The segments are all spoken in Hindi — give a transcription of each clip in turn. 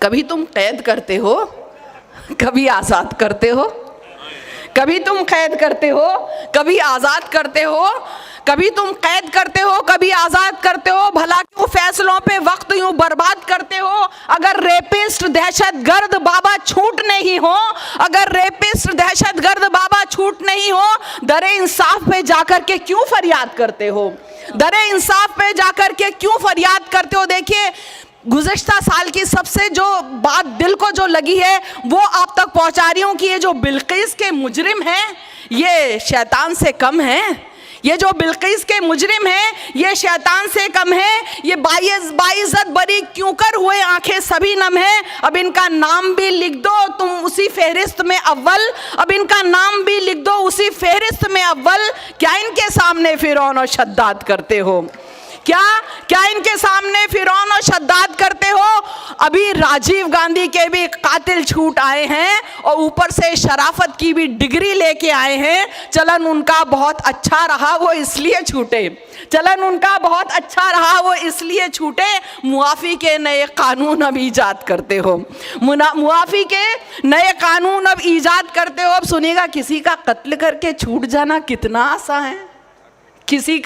कभी तुम कैद करते हो, कभी आज़ाद करते हो, कभी तुम कैद करते हो, कभी आज़ाद करते हो, कभी तुम कैद करते हो, कभी आज़ाद करते हो। भला क्यों फैसलों पे वक्त यूं बर्बाद करते हो? अगर रेपिस्ट दहशतगर्द बाबा छूटने ही हो, अगर रेपिस्ट दहशतगर्द बाबा छूटने ही हो, दरे इंसाफ पे जाकर के क्यों फरियाद करते हो? दरे इंसाफ पे जाकर के क्यों फरियाद करते हो? देखिए, गुज़श्ता साल की सबसे जो बात दिल को जो लगी है वो आप तक पहुंचा रही हूँ कि ये जो बिल्किस के मुजरिम हैं ये शैतान से कम हैं। ये जो बिल्किस के मुजरिम हैं ये शैतान से कम है। ये बाइज्जत बरी क्यों कर हुए, आंखें सभी नम हैं। अब इनका नाम भी लिख दो तुम उसी फहरिस्त में अव्वल, अब इनका नाम भी लिख दो उसी फहरिस्त में अव्वल। क्या इनके सामने फिरौन और शद्दाद करते हो? क्या इनके सामने फिरौन और शद्दाद करते हो? अभी राजीव गांधी के भी कातिल छूट आए हैं और ऊपर से शराफत की भी डिग्री लेके आए हैं। चलन उनका बहुत अच्छा रहा वो इसलिए छूटे, चलन उनका बहुत अच्छा रहा वो इसलिए छूटे। मुआफ़ी के नए कानून अब ईजाद करते हो, मुआफ़ी के नए कानून अब ईजाद करते हो। अब सुनिएगा, किसी का कत्ल करके छूट जाना कितना आसान है, किसी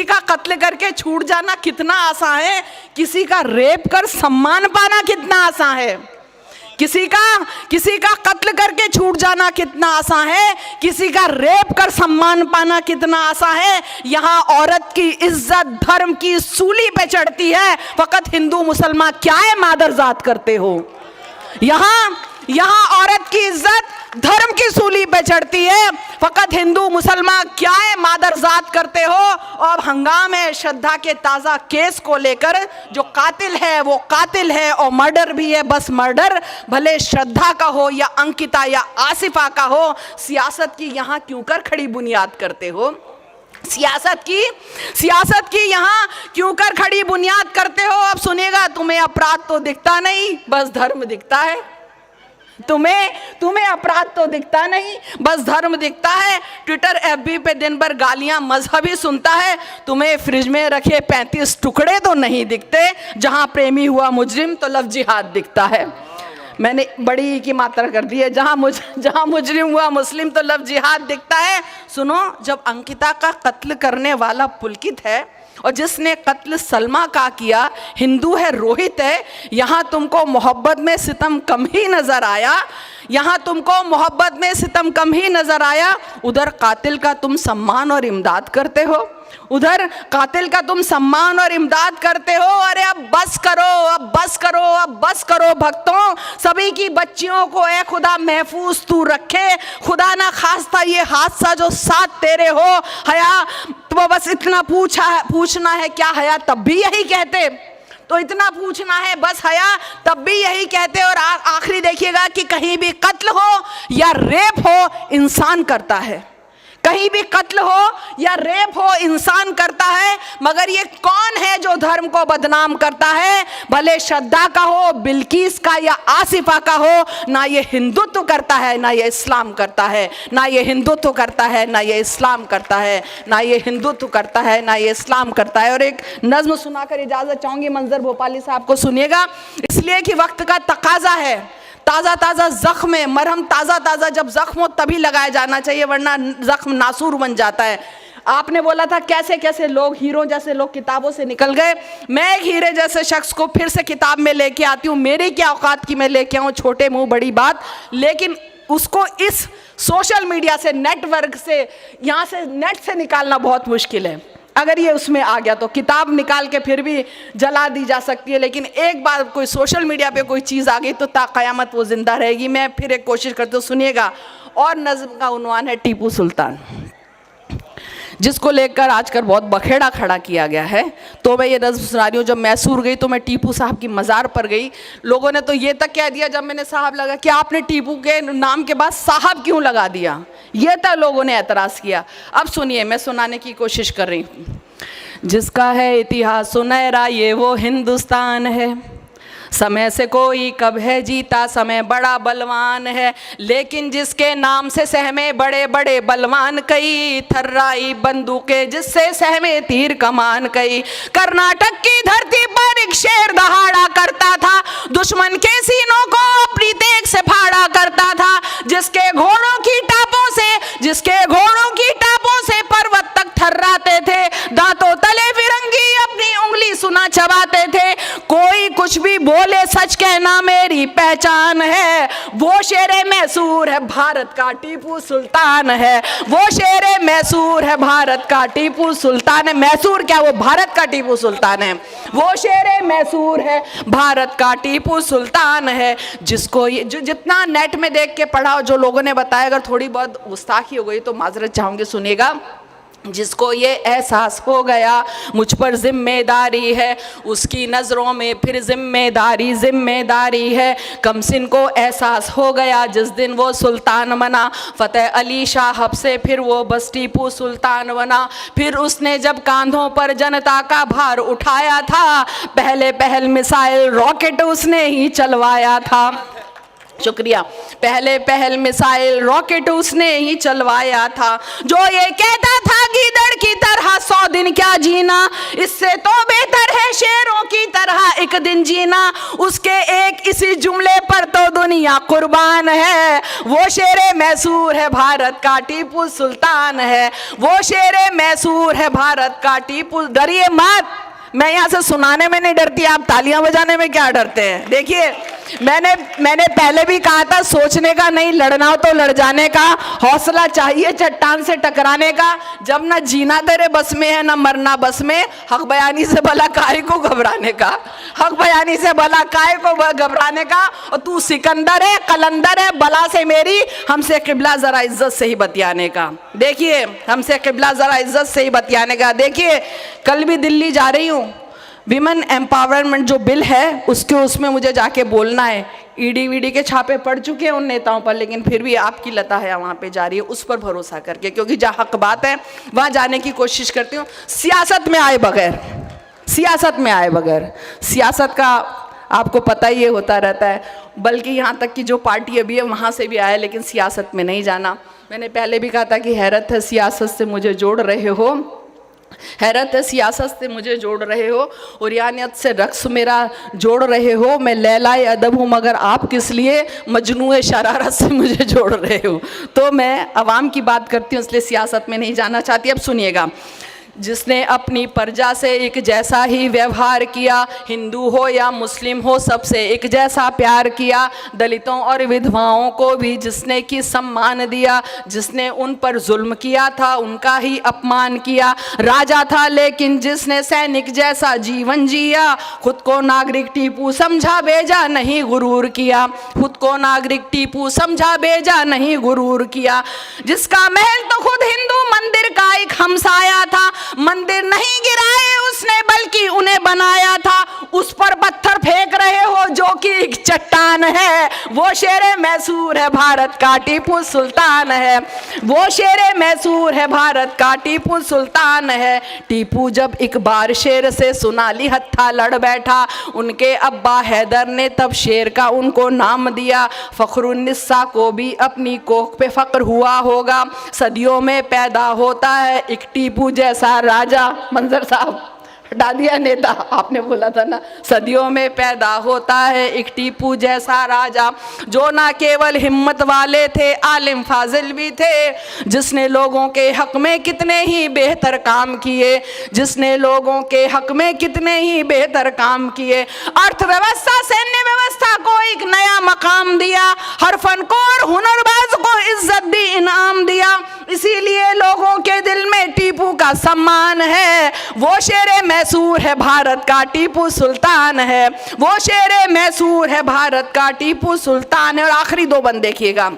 का कत्ल करके छूट जाना कितना आसान है, किसी का रेप कर सम्मान पाना कितना आसान है, किसी का कत्ल करके छूट जाना कितना आसान है, किसी का रेप कर सम्मान पाना कितना आसान है। यहाँ औरत की इज्जत धर्म की सूली पे चढ़ती है, फकत हिंदू मुसलमान क्या है मादरजात करते हो। यहाँ औरत की इज्जत धर्म की सूली पे चढ़ती है, फकत हिंदू मुसलमान क्या है मादरजात करते हो। और हंगामे श्रद्धा के ताज़ा केस को लेकर जो कातिल है वो कातिल है और मर्डर भी है, बस मर्डर, भले श्रद्धा का हो या अंकिता या आसिफा का हो। सियासत की यहाँ क्यों कर खड़ी बुनियाद करते हो? सियासत की यहाँ क्यों कर खड़ी बुनियाद करते हो? अब सुनिएगा, तुम्हें अपराध तो दिखता नहीं, बस धर्म दिखता है। तुम्हें अपराध तो दिखता नहीं, बस धर्म दिखता है। ट्विटर एफबी पे दिन भर गालियां मजहबी सुनता है, तुम्हें फ्रिज में रखे 35 टुकड़े तो नहीं दिखते। जहां प्रेमी हुआ मुजरिम तो लफ्ज़ जिहाद दिखता है। मैंने बड़ी की मात्रा कर दी है, जहां मुजरिम हुआ मुस्लिम तो लफ्ज़ जिहाद दिखता है। सुनो, जब अंकिता का कत्ल करने वाला पुलकित है और जिसने कत्ल सलमा का किया हिंदू है, रोहित है, यहाँ तुमको मोहब्बत में सितम कम ही नज़र आया, यहाँ तुमको मोहब्बत में सितम कम ही नज़र आया। उधर कातिल का तुम सम्मान और इमदाद करते हो, उधर कातिल का तुम सम्मान और इमदाद करते हो। अरे अब बस करो, अब बस करो, अब बस करो भक्तों। सभी की बच्चियों को ए खुदा महफूज तू रखे, खुदा ना खास्ता ये हादसा जो साथ तेरे हो। हया तो बस इतना पूछना है, क्या हया तब भी यही कहते? तो इतना पूछना है बस, हया तब भी यही कहते। और आखिरी देखिएगा कि कहीं भी कत्ल हो या रेप हो इंसान करता है, कहीं भी कत्ल हो या रेप हो इंसान करता है। मगर ये कौन है जो धर्म को बदनाम करता है? भले श्रद्धा का हो, बिल्किस का या आसिफा का हो, ना ये हिंदुत्व करता है ना ये इस्लाम करता है, ना ये हिंदुत्व करता है ना ये इस्लाम करता है, ना ये हिंदुत्व करता है ना ये इस्लाम करता है। और एक नज्म सुनाकर इजाज़त चाहूँगी, मंजर भोपाली साहब को सुनिएगा, इसलिए कि वक्त का तकाजा है। ताज़ा ज़ख्म है, मरहम ताज़ा जब ज़ख्म हो तभी लगाया जाना चाहिए, वरना ज़ख्म नासूर बन जाता है। आपने बोला था कैसे कैसे लोग, हीरो जैसे लोग किताबों से निकल गए। मैं एक हीरे जैसे शख्स को फिर से किताब में लेके आती हूँ। मेरी क्या औकात की मैं लेके आऊँ छोटे मुँह बड़ी बात, लेकिन उसको इस सोशल मीडिया से, नेटवर्क से, यहाँ से नेट से निकालना बहुत मुश्किल है। अगर ये उसमें आ गया तो किताब निकाल के फिर भी जला दी जा सकती है, लेकिन एक बार कोई सोशल मीडिया पे कोई चीज़ आ गई तो ता क़यामत वो ज़िंदा रहेगी। मैं फिर एक कोशिश करती हूँ, सुनिएगा। और नज़्म का उन्वान है टीपू सुल्तान, जिसको लेकर आजकल बहुत बखेड़ा खड़ा किया गया है। तो मैं ये नज़्म सुना रही हूँ। जब मैसूर गई तो मैं टीपू साहब की मज़ार पर गई। लोगों ने तो ये तक कह दिया जब मैंने साहब लगा कि आपने टीपू के नाम के बाद साहब क्यों लगा दिया, ये तक लोगों ने एतराज़ किया। अब सुनिए, मैं सुनाने की कोशिश कर रही हूँ। जिसका है इतिहास सुनहरा ये वो हिंदुस्तान है, समय से कोई कब है जीता, समय बड़ा बलवान है, लेकिन जिसके नाम से सहमे बड़े बड़े बलवान कई, थर्राई बंदूकें जिससे सहमे तीर कमान कई। कर्नाटक की धरती पर एक शेर दहाड़ा करता था, दुश्मन के सीनों को अपनी तेग से फाड़ा करता था, जिसके घोड़ों की टापों से पर्वत तक थर्राते थे, दांतों तले फिरंगी अपनी उंगली सुना चबाते थे। कोई कुछ भी बोले सच कहना मेरी पहचान है, वो शेरे मैसूर है भारत का टीपू सुल्तान है, वो शेरे मैसूर है भारत का टीपू सुल्तान है। मैसूर क्या, वो भारत का टीपू सुल्तान है, वो शेरे मैसूर है भारत का टीपू सुल्तान है। जिसको ये जो जितना नेट में देख के पढ़ा, जो लोगों ने बताया, अगर थोड़ी बहुत गुस्ताखी हो गई तो माजरत चाहूंगी, सुनिएगा। जिसको ये एहसास हो गया मुझ पर जिम्मेदारी है, उसकी नज़रों में फिर जिम्मेदारी है। कमसिन को एहसास हो गया जिस दिन वो सुल्तान बना, फ़तेह अली शाह से फिर वो बस टीपू सुल्तान बना। फिर उसने जब कांधों पर जनता का भार उठाया था, पहल मिसाइल रॉकेट उसने ही चलवाया था। शुक्रिया। पहल मिसाइल रॉकेट उसने ही चलवाया था। जो ये कहता था गीदड़ की तरह 100 दिन क्या जीना, इससे तो बेहतर है शेरों की तरह एक दिन जीना, उसके एक इसी जुमले पर तो दुनिया कुर्बान है। वो शेरे मैसूर है भारत का टीपू सुल्तान है, वो शेरे मैसूर है भारत का टीपू। डरिए मत, मैं यहाँ से सुनाने में नहीं डरती, आप तालियां बजाने में क्या डरते हैं। देखिए, मैंने पहले भी कहा था, सोचने का नहीं, लड़ना हो तो लड़ जाने का हौसला चाहिए, चट्टान से टकराने का। जब ना जीना तेरे बस में है ना मरना बस में, हक बयानी से भला काहे को घबराने का, हक बयानी से भला काहे को घबराने का। और तू सिकंदर है, कलंदर है, बला से मेरी, हमसे किबला जरा इज्जत से ही बतियाने का। देखिए, हमसे किबला जरा इज्जत से ही बतियाने का। देखिए, कल भी दिल्ली जा रही हूँ, विमेन एम्पावरमेंट जो बिल है उसमें मुझे जाके बोलना है। ईडी वीडी के छापे पड़ चुके हैं उन नेताओं पर, लेकिन फिर भी आपकी लता है वहाँ पे जारी है, उस पर भरोसा करके, क्योंकि जहाँ हक बात है वहाँ जाने की कोशिश करती हूँ। सियासत में आए बगैर, सियासत का आपको पता ही होता रहता है, बल्कि यहाँ तक कि जो पार्टी अभी है वहाँ से भी आया, लेकिन सियासत में नहीं जाना। मैंने पहले भी कहा था कि हैरत है सियासत से मुझे जोड़ रहे हो, हैरत है सियासत से मुझे जोड़ रहे हो, और यानियत से रक्स मेरा जोड़ रहे हो। मैं लैलाए अदब हूँ मगर आप किस लिए मजनूए शरारत से मुझे जोड़ रहे हो। तो मैं अवाम की बात करती हूँ, इसलिए सियासत में नहीं जाना चाहती। अब सुनिएगा। जिसने अपनी प्रजा से एक जैसा ही व्यवहार किया, हिंदू हो या मुस्लिम हो सबसे एक जैसा प्यार किया, दलितों और विधवाओं को भी जिसने की सम्मान दिया, जिसने उन पर जुल्म किया था उनका ही अपमान किया। राजा था लेकिन जिसने सैनिक जैसा जीवन जिया, खुद को नागरिक टीपू समझा बेजा नहीं गुरूर किया, खुद को नागरिक टीपू समझा बेजा नहीं गुरूर किया। जिसका महल तो खुद हिंदू मंदिर का एक हमसाया था, मंदिर नहीं गिराए उसने बल्कि उन्हें बनाया था, उस पर पत्थर फेंक रहे हो जो कि एक चट्टान है। वो शेरे मैसूर है भारत का टीपू सुल्तान है, वो शेरे मैसूर है भारत का टीपू सुल्तान है। टीपू जब एक बार शेर से सुनाली हत्था लड़ बैठा, उनके अब्बा हैदर ने तब शेर का उनको नाम दिया। फखरुन्निसा को भी अपनी कोख पे फक्र हुआ होगा, सदियों में पैदा होता है एक टीपू जैसा राजा। मंजर साहब हटा दिया नेता, आपने बोला था ना, सदियों में पैदा होता है एक टीपू जैसा राजा, जो ना केवल हिम्मत वाले थे आलिम फाजिल भी थे, जिसने लोगों के हक में कितने ही बेहतर काम किए, जिसने लोगों के हक में कितने ही बेहतर काम किए। अर्थव्यवस्था सैन्य व्यवस्था को एक नया मकाम दिया, हर फनकार हुनरबाज को इज्जत दी, इनाम दिया, इसीलिए लोगों के दिल में टीपू का सम्मान है। वो शेरे मैसूर है भारत का टीपू सुल्तान है, वो शेरे मैसूर है भारत का टीपू सुल्तान है। और आखिरी दो बंद देखिएगा।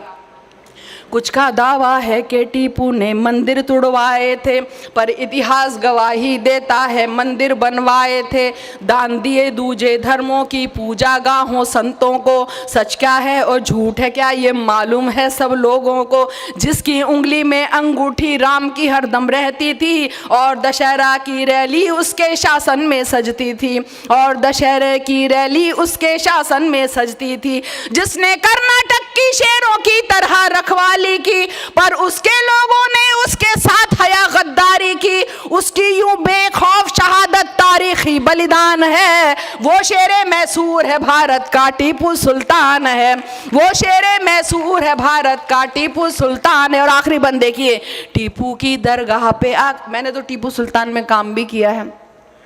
कुछ का दावा है कि टीपू ने मंदिर तुड़वाए थे, पर इतिहास गवाही देता है मंदिर बनवाए थे। दान दिए दूजे धर्मों की पूजा गाहों संतों को, सच क्या है और झूठ है क्या ये मालूम है सब लोगों को। जिसकी उंगली में अंगूठी राम की हरदम रहती थी, और दशहरा की रैली उसके शासन में सजती थी, और दशहरे की रैली उसके शासन में सजती थी। जिसने कर्नाटक की शेरों की तरह रखवाली की, पर उसके लोगों ने उसके साथ हया गद्दारी की। उसकी यूं बेखौफ शहादत तारीखी बलिदान है। वो शेरे मैसूर है भारत का टीपू सुल्तान है, वो शेरे मैसूर है भारत का टीपू सुल्तान है। और आखिरी बंद देखिए, टीपू की दरगाह पे मैंने तो टीपू सुल्तान में काम भी किया है,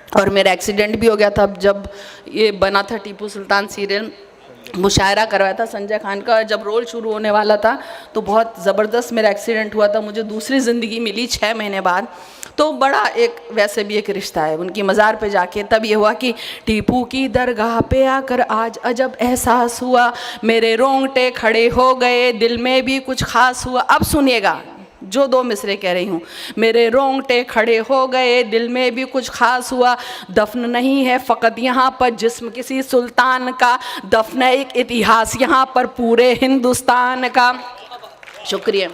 और मेरा एक्सीडेंट भी हो गया था जब ये बना था टीपू सुल्तान सीरियल। मुशायरा करवाया था संजय खान का, जब रोल शुरू होने वाला था तो बहुत ज़बरदस्त मेरा एक्सीडेंट हुआ था, मुझे दूसरी ज़िंदगी मिली 6 महीने बाद। तो बड़ा एक वैसे भी एक रिश्ता है उनकी मज़ार पे जाके। तब ये हुआ कि टीपू की दरगाह पे आकर आज अजब एहसास हुआ, मेरे रोंगटे खड़े हो गए, दिल में भी कुछ खास हुआ। अब सुनिएगा जो 2 मिसरे कह रही हूँ, मेरे रोंगटे खड़े हो गए, दिल में भी कुछ खास हुआ। दफन नहीं है फ़कत यहाँ पर जिस्म किसी सुल्तान का, दफन है एक इतिहास यहाँ पर पूरे हिंदुस्तान का। शुक्रिया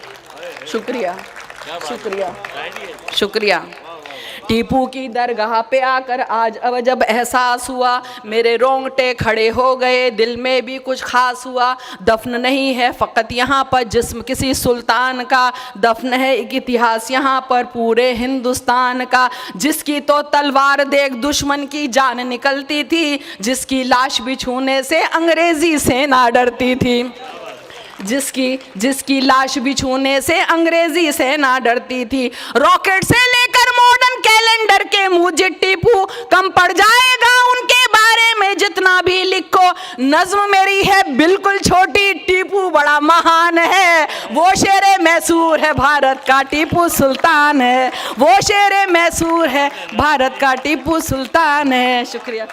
शुक्रिया शुक्रिया शुक्रिया। टीपू की दरगाह पे आकर आज अब जब एहसास हुआ, मेरे रोंगटे खड़े हो गए, दिल में भी कुछ खास हुआ। दफन नहीं है फ़कत यहाँ पर जिस्म किसी सुल्तान का, दफन है एक इतिहास यहाँ पर पूरे हिंदुस्तान का। जिसकी तो तलवार देख दुश्मन की जान निकलती थी, जिसकी लाश भी छूने से अंग्रेज़ी सेना डरती थी, जिसकी लाश भी छूने से अंग्रेजी सेना डरती थी। रॉकेट से लेकर मॉडर्न कैलेंडर के मुझे टीपू कम पड़ जाएगा उनके बारे में जितना भी लिखो। नज्म मेरी है बिल्कुल छोटी, टीपू बड़ा महान है, वो शेरे मैसूर है भारत का टीपू सुल्तान है, वो शेरे मैसूर है भारत का टीपू सुल्तान है। शुक्रिया।